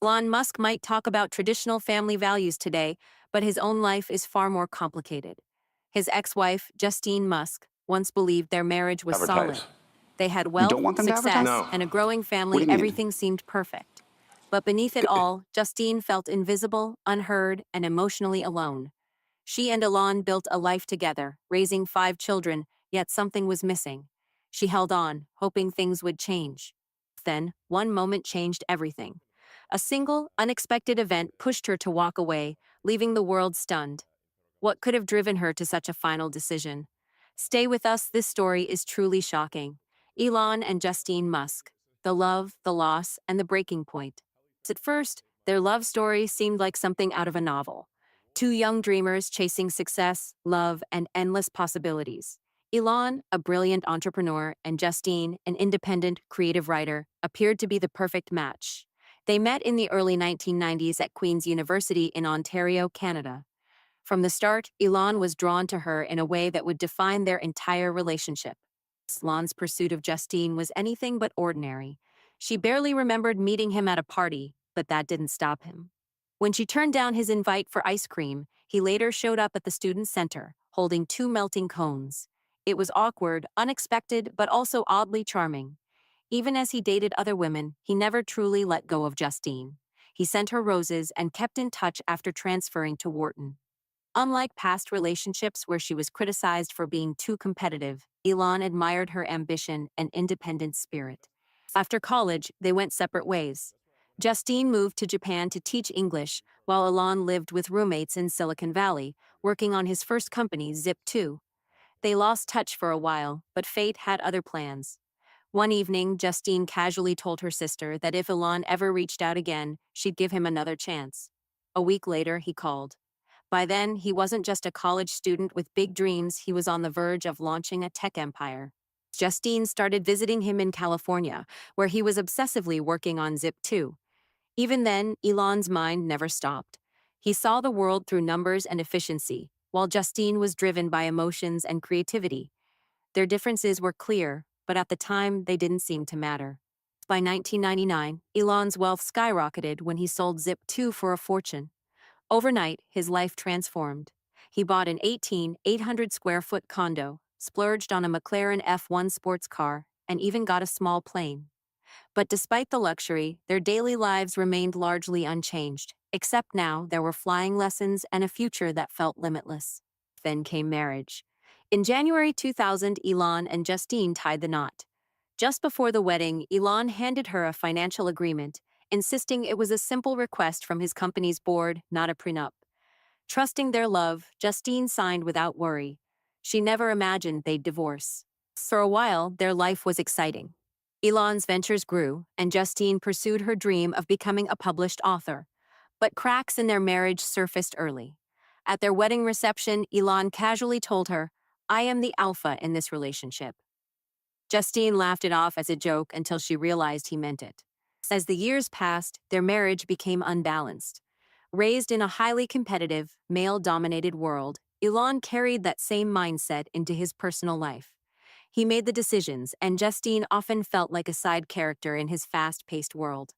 Elon Musk might talk about traditional family values today, but his own life is far more complicated. His ex-wife, Justine Musk, once believed their marriage was Advertise. solid. They had You wealth, don't want them to advertise? success, No. and a growing What do family. you mean? Everything seemed perfect. But beneath it all, Justine felt invisible, unheard, and emotionally alone. She and Elon built a life together, raising 5 children, yet something was missing. She held on, hoping things would change. Then, one moment changed everything. A single, unexpected event pushed her to walk away, leaving the world stunned. What could have driven her to such a final decision? Stay with us, this story is truly shocking. Elon and Justine Musk. The love, the loss, and the breaking point. At first, their love story seemed like something out of a novel. Two young dreamers chasing success, love, and endless possibilities. Elon, a brilliant entrepreneur, and Justine, an independent, creative writer, appeared to be the perfect match. They met in the early 1990s at Queen's University in Ontario, Canada. From the start, Elon was drawn to her in a way that would define their entire relationship. Elon's pursuit of Justine was anything but ordinary. She barely remembered meeting him at a party, but that didn't stop him. When she turned down his invite for ice cream, he later showed up at the student center, holding 2 melting cones. It was awkward, unexpected, but also oddly charming. Even as he dated other women, he never truly let go of Justine. He sent her roses and kept in touch after transferring to Wharton. Unlike past relationships where she was criticized for being too competitive, Elon admired her ambition and independent spirit. After college, they went separate ways. Justine moved to Japan to teach English, while Elon lived with roommates in Silicon Valley, working on his first company, Zip2. They lost touch for a while, but fate had other plans. One evening, Justine casually told her sister that if Elon ever reached out again, she'd give him another chance. A week later, he called. By then, he wasn't just a college student with big dreams, he was on the verge of launching a tech empire. Justine started visiting him in California, where he was obsessively working on Zip2. Even then, Elon's mind never stopped. He saw the world through numbers and efficiency, while Justine was driven by emotions and creativity. Their differences were clear, but at the time, they didn't seem to matter. By 1999, Elon's wealth skyrocketed when he sold Zip2 for a fortune. Overnight, his life transformed. He bought an 800 square foot condo, splurged on a McLaren F1 sports car, and even got a small plane. But despite the luxury, their daily lives remained largely unchanged, except now there were flying lessons and a future that felt limitless. Then came marriage. In January 2000, Elon and Justine tied the knot. Just before the wedding, Elon handed her a financial agreement, insisting it was a simple request from his company's board, not a prenup. Trusting their love, Justine signed without worry. She never imagined they'd divorce. For a while, their life was exciting. Elon's ventures grew, and Justine pursued her dream of becoming a published author. But cracks in their marriage surfaced early. At their wedding reception, Elon casually told her, "I am the alpha in this relationship." Justine laughed it off as a joke until she realized he meant it. As the years passed, their marriage became unbalanced. Raised in a highly competitive, male-dominated world, Elon carried that same mindset into his personal life. He made the decisions, and Justine often felt like a side character in his fast-paced world.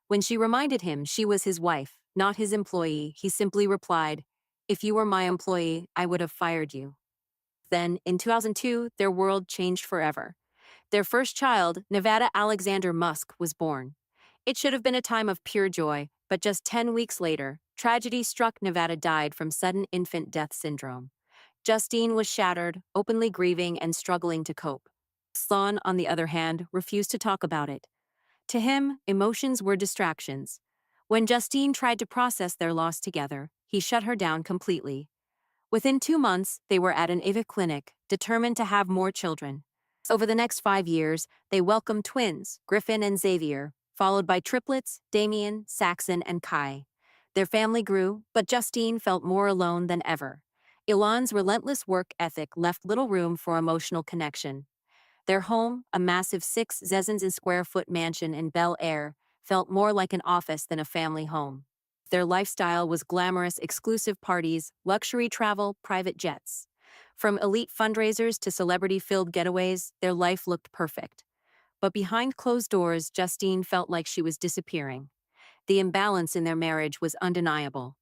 When she reminded him she was his wife, not his employee, he simply replied, "If you were my employee, I would have fired you." Then, in 2002, their world changed forever. Their first child, Nevada Alexander Musk, was born. It should have been a time of pure joy, but just 10 weeks later, tragedy struck. Nevada died from sudden infant death syndrome. Justine was shattered, openly grieving and struggling to cope. Sloan, on the other hand, refused to talk about it. To him, emotions were distractions. When Justine tried to process their loss together, he shut her down completely. Within 2 months, they were at an IVA clinic, determined to have more children. Over the next 5 years, they welcomed twins, Griffin and Xavier, followed by triplets, Damien, Saxon, and Kai. Their family grew, but Justine felt more alone than ever. Elon's relentless work ethic left little room for emotional connection. Their home, a massive 6,000 square foot mansion in Bel Air, felt more like an office than a family home. Their lifestyle was glamorous exclusive parties, luxury travel, private jets. From elite fundraisers to celebrity-filled getaways, their life looked perfect. But behind closed doors, Justine felt like she was disappearing. The imbalance in their marriage was undeniable.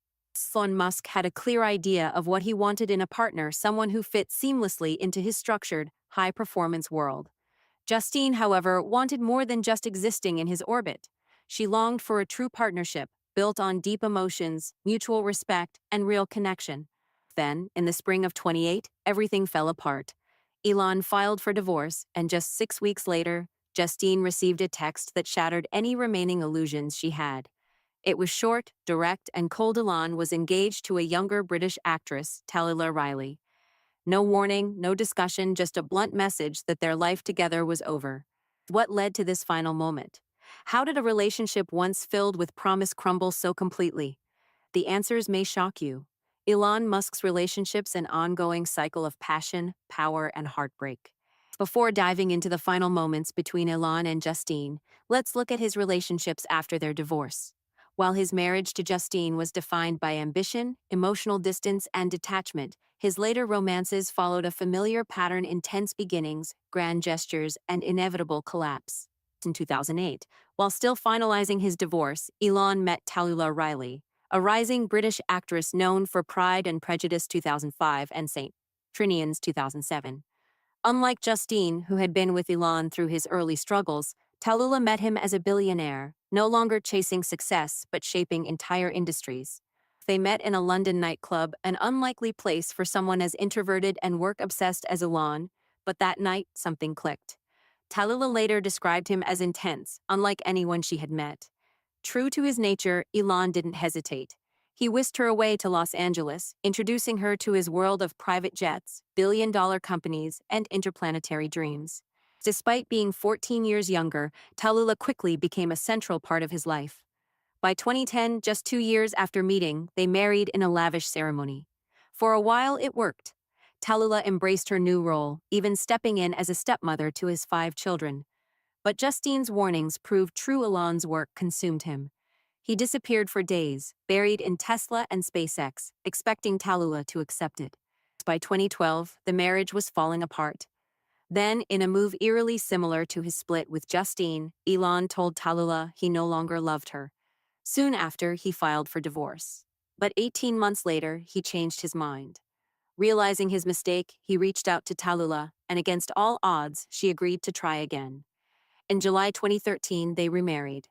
Elon Musk had a clear idea of what he wanted in a partner, someone who fit seamlessly into his structured, high-performance world. Justine, however, wanted more than just existing in his orbit. She longed for a true partnership, built on deep emotions, mutual respect, and real connection. Then, in the spring of 28, everything fell apart. Elon filed for divorce, and just 6 weeks later, Justine received a text that shattered any remaining illusions she had. It was short, direct, and cold. Elon was engaged to a younger British actress, Talia Riley. No warning, no discussion, just a blunt message that their life together was over. What led to this final moment? How did a relationship once filled with promise crumble so completely? The answers may shock you. Elon Musk's relationships, an ongoing cycle of passion, power, and heartbreak. Before diving into the final moments between Elon and Justine, let's look at his relationships after their divorce. While his marriage to Justine was defined by ambition, emotional distance, and detachment, his later romances followed a familiar pattern: intense beginnings, grand gestures, and inevitable collapse. In 2008, while still finalizing his divorce, Elon met Talia Riley, a rising British actress known for Pride and Prejudice 2005 and St. Trinian's 2007. Unlike Justine, who had been with Elon through his early struggles, Talia met him as a billionaire, no longer chasing success but shaping entire industries. They met in a London nightclub, an unlikely place for someone as introverted and work-obsessed as Elon, but that night something clicked. Talia later described him as intense, unlike anyone she had met. True to his nature, Elon didn't hesitate. He whisked her away to Los Angeles, introducing her to his world of private jets, billion-dollar companies, and interplanetary dreams. Despite being 14 years younger, Talia quickly became a central part of his life. By 2010, just 2 years after meeting, they married in a lavish ceremony. For a while, it worked. Talia embraced her new role, even stepping in as a stepmother to his 5 children. But Justine's warnings proved true. Elon's work consumed him. He disappeared for days, buried in Tesla and SpaceX, expecting Talia to accept it. By 2012, the marriage was falling apart. Then, in a move eerily similar to his split with Justine, Elon told Talia he no longer loved her. Soon after, he filed for divorce. But 18 months later, he changed his mind. Realizing his mistake, he reached out to Talia, and against all odds, she agreed to try again. In July 2013, they remarried.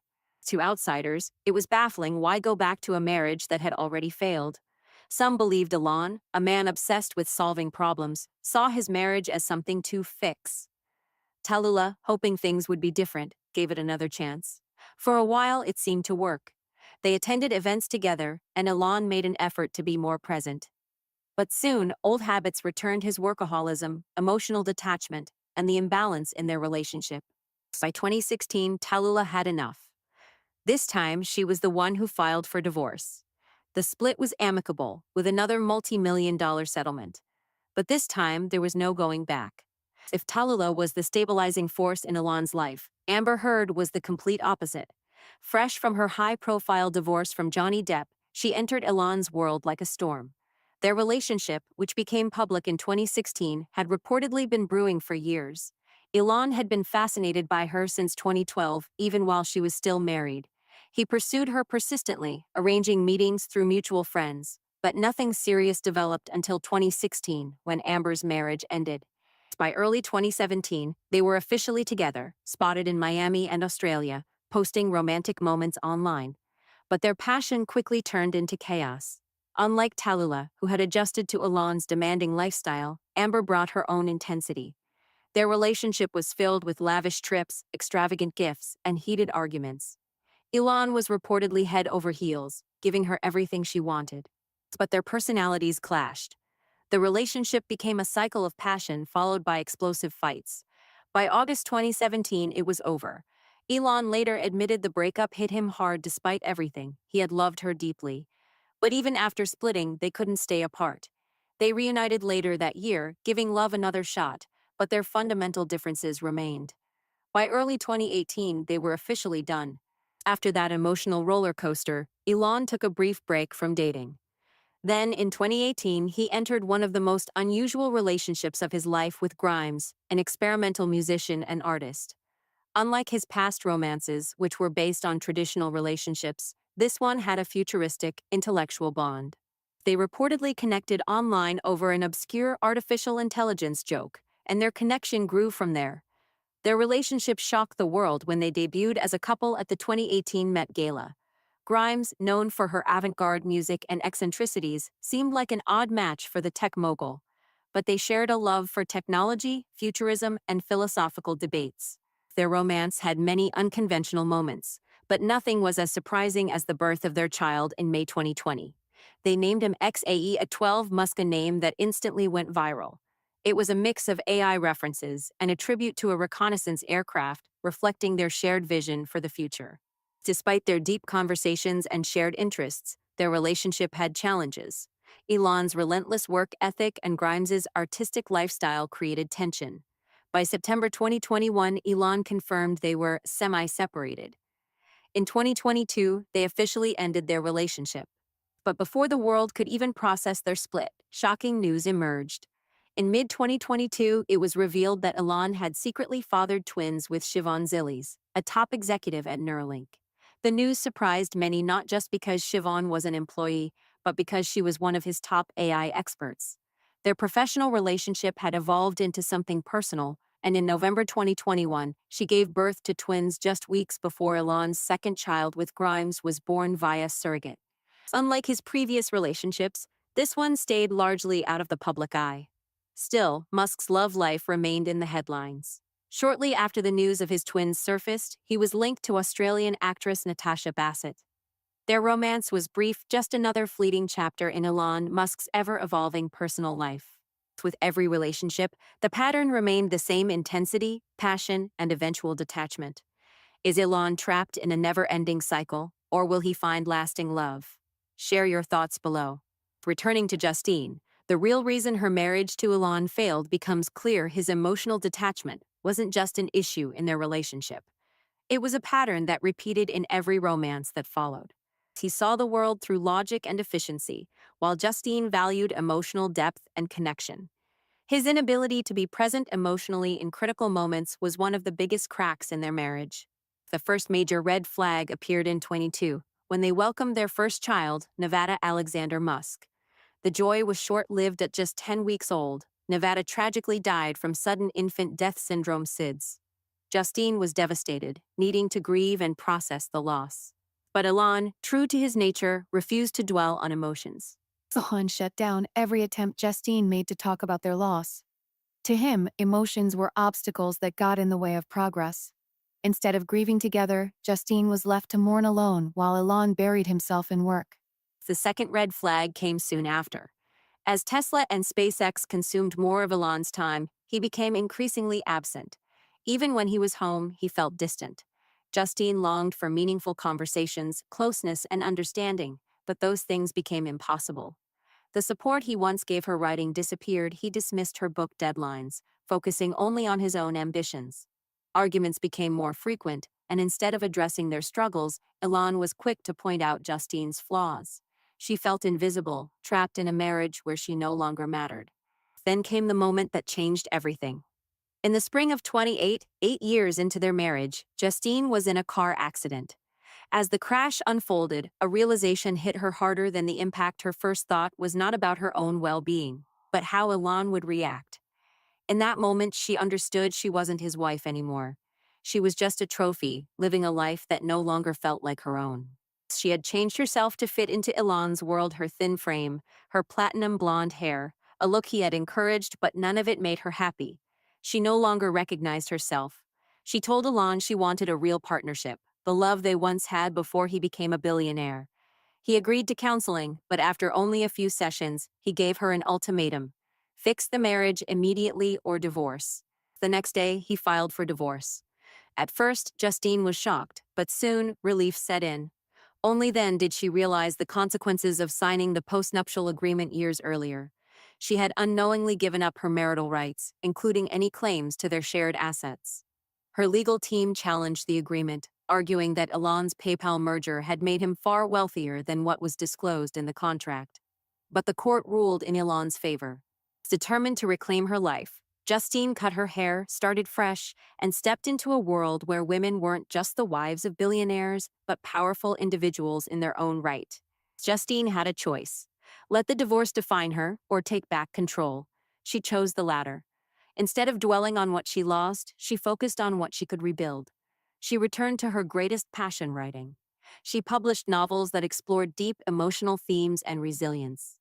To outsiders, it was baffling. Why go back to a marriage that had already failed? Some believed Elon, a man obsessed with solving problems, saw his marriage as something to fix. Talia, hoping things would be different, gave it another chance. For a while, it seemed to work. They attended events together, and Elon made an effort to be more present. But soon, old habits returned: his workaholism, emotional detachment, and the imbalance in their relationship. By 2016, Talia had enough. This time, she was the one who filed for divorce. The split was amicable, with another multi-million-dollar settlement. But this time, there was no going back. If Talia was the stabilizing force in Elon's life, Amber Heard was the complete opposite. Fresh from her high-profile divorce from Johnny Depp, she entered Elon's world like a storm. Their relationship, which became public in 2016, had reportedly been brewing for years. Elon had been fascinated by her since 2012, even while she was still married. He pursued her persistently, arranging meetings through mutual friends, but nothing serious developed until 2016, when Amber's marriage ended. By early 2017, they were officially together, spotted in Miami and Australia, posting romantic moments online. But their passion quickly turned into chaos. Unlike Talia, who had adjusted to Elon's demanding lifestyle, Amber brought her own intensity. Their relationship was filled with lavish trips, extravagant gifts, and heated arguments. Elon was reportedly head over heels, giving her everything she wanted. But their personalities clashed. The relationship became a cycle of passion followed by explosive fights. By August 2017, it was over. Elon later admitted the breakup hit him hard. Despite everything, he had loved her deeply. But even after splitting, they couldn't stay apart. They reunited later that year, giving love another shot, but their fundamental differences remained. By early 2018, they were officially done. After that emotional roller coaster, Elon took a brief break from dating. Then, in 2018, he entered one of the most unusual relationships of his life with Grimes, an experimental musician and artist. Unlike his past romances, which were based on traditional relationships, This one had a futuristic, intellectual bond. They reportedly connected online over an obscure artificial intelligence joke, and their connection grew from there. Their relationship shocked the world when they debuted as a couple at the 2018 Met Gala. Grimes, known for her avant-garde music and eccentricities, seemed like an odd match for the tech mogul. But they shared a love for technology, futurism, and philosophical debates. Their romance had many unconventional moments, but nothing was as surprising as the birth of their child in May 2020. They named him XAE, a 12 Musk, a name that instantly went viral. It was a mix of AI references and a tribute to a reconnaissance aircraft, reflecting their shared vision for the future. Despite their deep conversations and shared interests, their relationship had challenges. Elon's relentless work ethic and Grimes's artistic lifestyle created tension. By September 2021, Elon confirmed they were semi-separated. In 2022, they officially ended their relationship. But before the world could even process their split, shocking news emerged. In mid-2022, it was revealed that Elon had secretly fathered twins with Siobhan Zilis, a top executive at Neuralink. The news surprised many not just because Siobhan was an employee, but because she was one of his top AI experts. Their professional relationship had evolved into something personal, and in November 2021, she gave birth to twins just weeks before Elon's second child with Grimes was born via surrogate. Unlike his previous relationships, this one stayed largely out of the public eye. Still, Musk's love life remained in the headlines. Shortly after the news of his twins surfaced, he was linked to Australian actress Natasha Bassett. Their romance was brief, just another fleeting chapter in Elon Musk's ever-evolving personal life. With every relationship, the pattern remained the same: intensity, passion, and eventual detachment. Is Elon trapped in a never-ending cycle, or will he find lasting love? Share your thoughts below. Returning to Justine, the real reason her marriage to Elon failed becomes clear. His emotional detachment wasn't just an issue in their relationship. It was a pattern that repeated in every romance that followed. He saw the world through logic and efficiency, while Justine valued emotional depth and connection. His inability to be present emotionally in critical moments was one of the biggest cracks in their marriage. The first major red flag appeared in 22, when they welcomed their first child, Nevada Alexander Musk. The joy was short-lived. At just 10 weeks old, Nevada tragically died from sudden infant death syndrome (SIDS). Justine was devastated, needing to grieve and process the loss. But Elon, true to his nature, refused to dwell on emotions. Elon shut down every attempt Justine made to talk about their loss. To him, emotions were obstacles that got in the way of progress. Instead of grieving together, Justine was left to mourn alone while Elon buried himself in work. The second red flag came soon after. As Tesla and SpaceX consumed more of Elon's time, he became increasingly absent. Even when he was home, he felt distant. Justine longed for meaningful conversations, closeness, and understanding, but those things became impossible. The support he once gave her writing disappeared. He dismissed her book deadlines, focusing only on his own ambitions. Arguments became more frequent, and instead of addressing their struggles, Elon was quick to point out Justine's flaws. She felt invisible, trapped in a marriage where she no longer mattered. Then came the moment that changed everything. In the spring of 28, 8 years into their marriage, Justine was in a car accident. As the crash unfolded, a realization hit her harder than the impact. Her first thought was not about her own well-being, but how Elon would react. In that moment, she understood she wasn't his wife anymore. She was just a trophy, living a life that no longer felt like her own. She had changed herself to fit into Elon's world: her thin frame, her platinum blonde hair, a look he had encouraged, but none of it made her happy. She no longer recognized herself. She told Elon she wanted a real partnership, the love they once had before he became a billionaire. He agreed to counseling, but after only a few sessions, he gave her an ultimatum: fix the marriage immediately or divorce. The next day, he filed for divorce. At first, Justine was shocked, but soon, relief set in. Only then did she realize the consequences of signing the postnuptial agreement years earlier. She had unknowingly given up her marital rights, including any claims to their shared assets. Her legal team challenged the agreement, arguing that Elon's PayPal merger had made him far wealthier than what was disclosed in the contract. But the court ruled in Elon's favor. Determined to reclaim her life, Justine cut her hair, started fresh, and stepped into a world where women weren't just the wives of billionaires, but powerful individuals in their own right. Justine had a choice: let the divorce define her or take back control. She chose the latter. Instead of dwelling on what she lost, she focused on what she could rebuild. She returned to her greatest passion, writing. She published novels that explored deep emotional themes and resilience.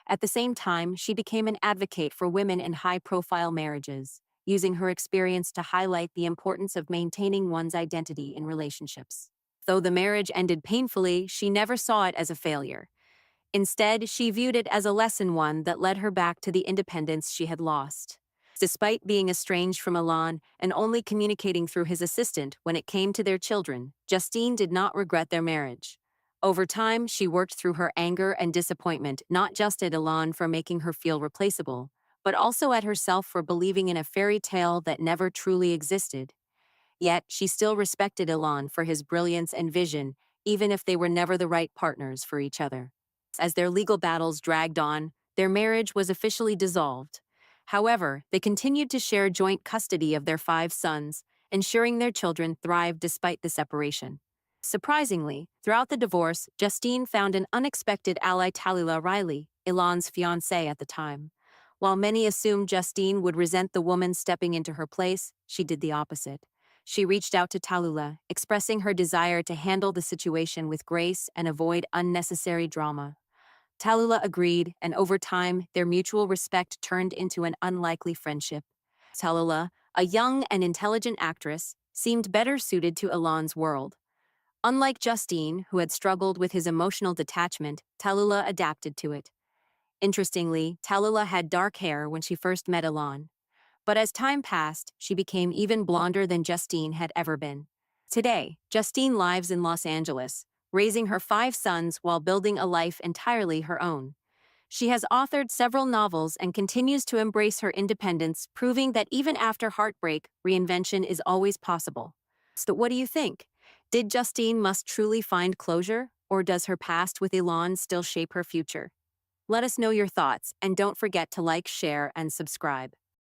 At the same time, she became an advocate for women in high-profile marriages, using her experience to highlight the importance of maintaining one's identity in relationships. Though the marriage ended painfully, she never saw it as a failure. Instead, she viewed it as a lesson, one that led her back to the independence she had lost. Despite being estranged from Elon and only communicating through his assistant when it came to their children, Justine did not regret their marriage. Over time, she worked through her anger and disappointment, not just at Elon for making her feel replaceable, but also at herself for believing in a fairy tale that never truly existed. Yet, she still respected Elon for his brilliance and vision, even if they were never the right partners for each other. As their legal battles dragged on, their marriage was officially dissolved. However, they continued to share joint custody of their 5 sons, ensuring their children thrived despite the separation. Surprisingly, throughout the divorce, Justine found an unexpected ally: Tallulah Riley, Elon's fiancée at the time. While many assumed Justine would resent the woman stepping into her place, she did the opposite. She reached out to Tallulah, expressing her desire to handle the situation with grace and avoid unnecessary drama. Tallulah agreed, and over time, their mutual respect turned into an unlikely friendship. Tallulah, a young and intelligent actress, seemed better suited to Elon's world. Unlike Justine, who had struggled with his emotional detachment, Tallulah adapted to it. Interestingly, Tallulah had dark hair when she first met Elon. But as time passed, she became even blonder than Justine had ever been. Today, Justine lives in Los Angeles, raising her 5 sons while building a life entirely her own. She has authored several novels and continues to embrace her independence, proving that even after heartbreak, reinvention is always possible. So what do you think? Did Justine Musk truly find closure, or does her past with Elon still shape her future? Let us know your thoughts, and don't forget to like, share, and subscribe.